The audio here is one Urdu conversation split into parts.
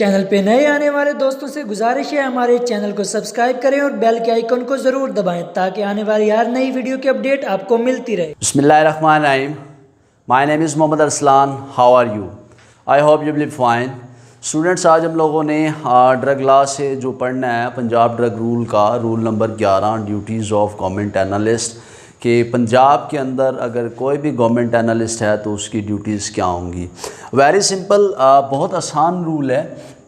چینل پہ نئے آنے والے دوستوں سے گزارش ہے ہمارے چینل کو سبسکرائب کریں اور بیل کے آئیکن کو ضرور دبائیں تاکہ آنے والی ہر نئی ویڈیو کی اپڈیٹ آپ کو ملتی رہے۔ بسم اللہ الرحمن الرحیم۔ My name is Muhammad Arslan. How are you? I hope you will be fine. Students, آج ہم لوگوں نے ڈرگ لا سے جو پڑھنا ہے پنجاب ڈرگ رول کا roll number 11 duties of government analyst, کہ پنجاب کے اندر اگر کوئی بھی گورنمنٹ اینالسٹ ہے تو اس کی ڈیوٹیز کیا ہوں گی۔ ویری سمپل، بہت آسان رول ہے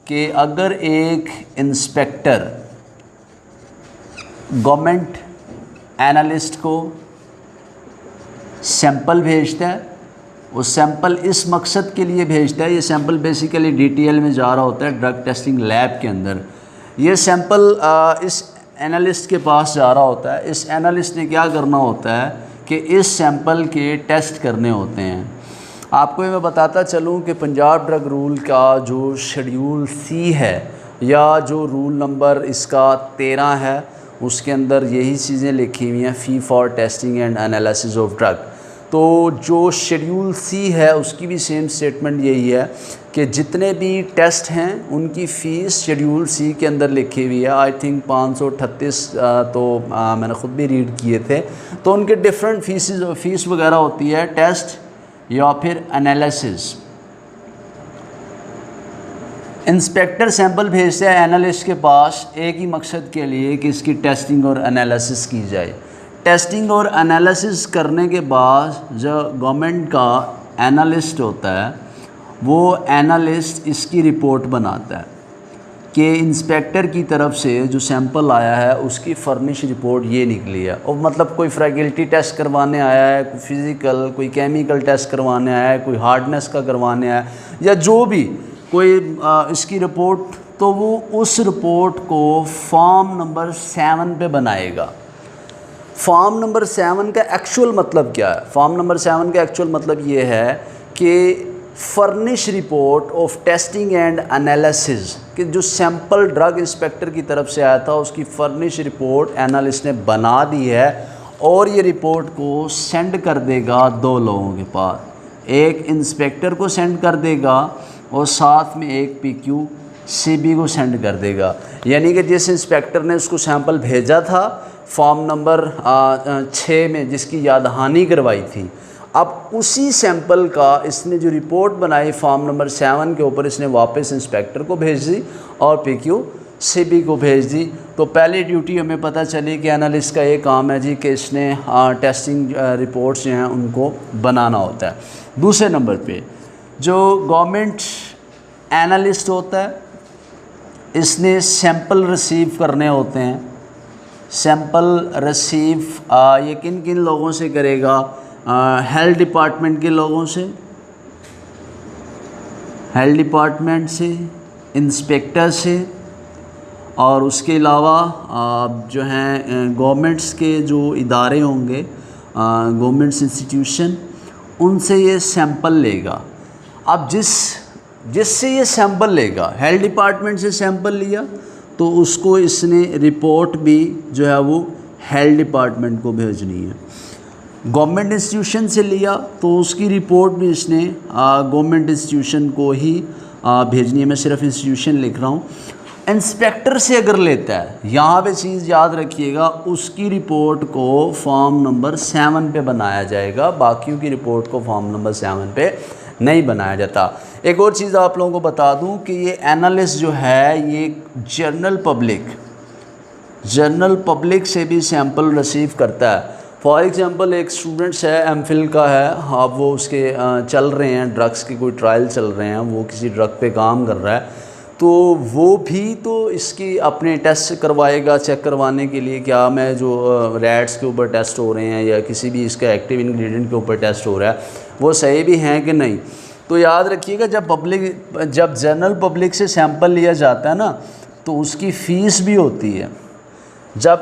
کہ اگر ایک انسپیکٹر گورنمنٹ اینالسٹ کو سیمپل بھیجتا ہے، وہ سیمپل اس مقصد کے لیے بھیجتا ہے، یہ sample basically D T L میں جا رہا ہوتا ہے ڈرگ ٹیسٹنگ لیب کے اندر، یہ سیمپل اس اینالسٹ کے پاس جا رہا ہوتا ہے۔ اس اینالسٹ نے کیا کرنا ہوتا ہے کہ اس سیمپل کے ٹیسٹ کرنے ہوتے ہیں۔ آپ کو میں بتاتا چلوں کہ پنجاب ڈرگ رول کا جو شیڈیول سی ہے یا جو رول نمبر اس کا 13 ہے، اس کے اندر یہی چیزیں لکھی ہوئی ہیں، fee for testing and analysis of drug. تو جو شیڈیول سی ہے اس کی بھی سیم سٹیٹمنٹ یہی ہے کہ جتنے بھی ٹیسٹ ہیں ان کی فیس شیڈیول سی کے اندر لکھی ہوئی ہے۔ آئی تھنک 538 تو میں نے خود بھی ریڈ کیے تھے، تو ان کے ڈفرینٹ فیس وغیرہ ہوتی ہے، ٹیسٹ یا پھر انالیسس۔ انسپیکٹر سیمپل بھیجتا ہے اینالسٹ کے پاس ایک ہی مقصد کے لیے کہ اس کی ٹیسٹنگ اور انالیسس کی جائے۔ ٹیسٹنگ اور انالیسس کرنے کے بعد جو گورنمنٹ کا اینالسٹ ہوتا ہے وہ اینالسٹ اس کی رپورٹ بناتا ہے کہ انسپیکٹر کی طرف سے جو سیمپل آیا ہے اس کی فرنش رپورٹ یہ نکلی ہے، اور مطلب کوئی فریگلٹی ٹیسٹ کروانے آیا ہے، کوئی فزیکل، کوئی کیمیکل ٹیسٹ کروانے آیا ہے، کوئی ہارڈنس کا کروانے آیا ہے، یا جو بھی کوئی اس کی رپورٹ، تو وہ اس رپورٹ کو فارم نمبر 7 پہ بنائے گا۔ فارم نمبر 7 کا ایکچول مطلب کیا ہے؟ فارم نمبر 7 کا ایکچول مطلب یہ ہے کہ furnish report of testing and analysis, کہ جو سیمپل ڈرگ انسپیکٹر کی طرف سے آیا تھا اس کی فرنش رپورٹ اینالسٹ نے بنا دی ہے، اور یہ رپورٹ کو سینڈ کر دے گا 2 لوگوں کے پاس، ایک انسپیکٹر کو سینڈ کر دے گا اور ساتھ میں ایک پی کیو سی بی کو سینڈ کر دے گا۔ یعنی کہ جس انسپیکٹر نے اس کو سیمپل بھیجا تھا فارم نمبر 6 میں جس کی یاد دہانی کروائی تھی، اب اسی سیمپل کا اس نے جو رپورٹ بنائی فارم نمبر 7 کے اوپر اس نے واپس انسپیکٹر کو بھیج دی اور پی کیو سی بی کو بھیج دی۔ تو پہلی ڈیوٹی ہمیں پتہ چلی کہ انالسٹ کا یہ کام ہے جی کہ اس نے ٹیسٹنگ رپورٹس جو ہیں ان کو بنانا ہوتا ہے۔ دوسرے نمبر پہ جو گورنمنٹ اینالسٹ ہوتا ہے اس نے سیمپل ریسیو کرنے ہوتے ہیں۔ سیمپل ریسیو یہ کن کن لوگوں سے کرے گا؟ ہیلتھ ڈپارٹمنٹ کے لوگوں سے، ہیلتھ ڈپارٹمنٹ سے، انسپیکٹر سے، اور اس کے علاوہ جو ہیں گورنمنٹس کے جو ادارے ہوں گے، گورنمنٹس انسٹیٹیوشن، ان سے یہ سیمپل لے گا۔ اب جس سے یہ سیمپل لے گا، ہیلتھ ڈپارٹمنٹ سے سیمپل لیا تو اس کو اس نے رپورٹ بھی جو ہے وہ ہیلتھ ڈپارٹمنٹ کو بھیجنی ہے۔ گورنمنٹ انسٹیٹیوشن سے لیا تو اس کی رپورٹ بھی اس نے گورنمنٹ انسٹیٹیوشن کو ہی بھیجنی ہے۔ میں صرف انسٹیٹیوشن لکھ رہا ہوں۔ انسپیکٹر سے اگر لیتا ہے، یہاں پہ چیز یاد رکھیے گا، اس کی رپورٹ کو فارم نمبر 7 پہ بنایا جائے گا، باقیوں کی رپورٹ کو فارم نمبر 7 پہ نہیں بنایا جاتا۔ ایک اور چیز آپ لوگوں کو بتا دوں کہ یہ اینالسٹ جو ہے یہ جنرل پبلک سے بھی سیمپل ریسیو کرتا ہے۔ فار ایگزامپل ایک اسٹوڈنٹس ہے، ایم فل کا ہے، اب وہ اس کے چل رہے ہیں ڈرگس کے کوئی ٹرائل چل رہے ہیں، وہ کسی ڈرگ پہ کام کر رہا ہے، تو وہ بھی تو اس کی اپنے ٹیسٹ کروائے گا چیک کروانے کے لیے کیا میں جو ریٹس کے اوپر ٹیسٹ ہو رہے ہیں یا کسی بھی اس کا ایکٹیو انگریڈینٹ کے اوپر ٹیسٹ ہو رہا ہے وہ صحیح بھی ہیں کہ نہیں۔ تو یاد رکھیے گا جب جنرل پبلک سے سیمپل لیا جاتا ہے نا تو اس کی فیس بھی ہوتی ہے۔ جب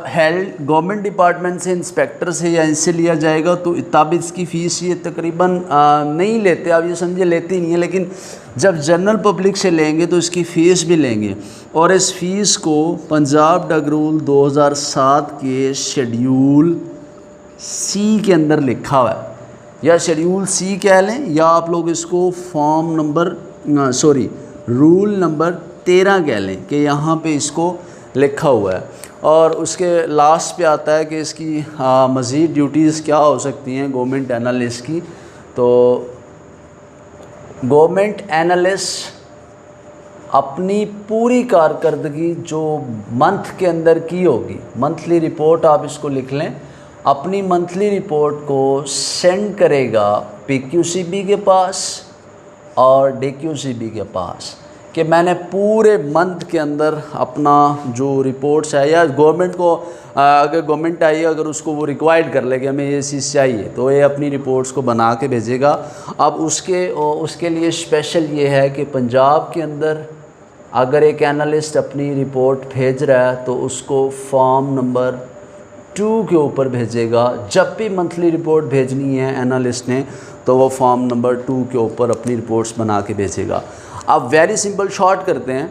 گورنمنٹ ڈپارٹمنٹ سے، انسپیکٹر سے یا ان سے لیا جائے گا تو تب اس کی فیس یہ تقریباً نہیں لیتے، آپ یہ سمجھے لیتے نہیں ہیں، لیکن جب جنرل پبلک سے لیں گے تو اس کی فیس بھی لیں گے، اور اس فیس کو پنجاب ڈرگ رول 2007 کے شیڈیول سی کے اندر لکھا ہوا ہے، یا شیڈیول سی کہہ لیں، یا آپ لوگ اس کو رول نمبر 13 کہہ لیں کہ یہاں پہ اس کو لکھا ہوا ہے، اور اس کے لاسٹ پہ آتا ہے کہ اس کی مزید ڈیوٹیز کیا ہو سکتی ہیں گورنمنٹ انالسٹ کی۔ تو گورنمنٹ انالسٹ اپنی پوری کارکردگی جو منتھ کے اندر کی ہوگی، منتھلی رپورٹ آپ اس کو لکھ لیں، اپنی منتھلی رپورٹ کو سینڈ کرے گا پی کیو سی بی کے پاس اور ڈی کیو سی بی کے پاس، کہ میں نے پورے منتھ کے اندر اپنا جو رپورٹس ہے، یا گورنمنٹ کو اگر گورنمنٹ آئی اگر اس کو وہ ریکوائرڈ کر لے کہ ہمیں یہ چیز چاہیے تو یہ اپنی رپورٹس کو بنا کے بھیجے گا۔ اب اس کے لیے اسپیشل یہ ہے کہ پنجاب کے اندر اگر ایک انالسٹ اپنی رپورٹ بھیج رہا ہے تو اس کو فارم نمبر 2 کے اوپر بھیجے گا۔ جب بھی منتھلی رپورٹ بھیجنی ہے انالسٹ نے تو وہ فارم نمبر 2 کے اوپر اپنی رپورٹس بنا کے بھیجے گا۔ اب ویری سمپل شارٹ کرتے ہیں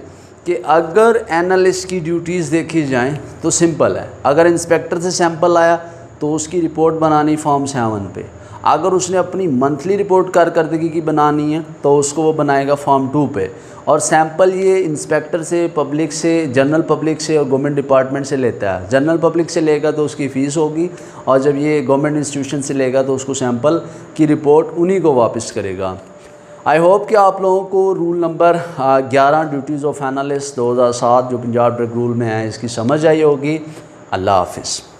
کہ اگر انالسٹ کی ڈیوٹیز دیکھی جائیں تو سمپل ہے۔ اگر انسپیکٹر سے سیمپل آیا تو اس کی رپورٹ بنانی فارم 7 پہ، اگر اس نے اپنی منتھلی رپورٹ کارکردگی کی بنانی ہے تو اس کو وہ بنائے گا فارم 2 پہ، اور سیمپل یہ انسپیکٹر سے، پبلک سے، جنرل پبلک سے اور گورنمنٹ ڈپارٹمنٹ سے لیتا ہے۔ جنرل پبلک سے لے گا تو اس کی فیس ہوگی، اور جب یہ گورنمنٹ انسٹیٹیوشن سے لے گا تو اس کو سیمپل کی رپورٹ انہی کو واپس کرے گا۔ آئی ہوپ کہ آپ لوگوں کو roll number 11 duties of analyst 2007 جو پنجاب ڈرگ رول میں ہے اس کی سمجھ آئی ہوگی۔ اللہ حافظ۔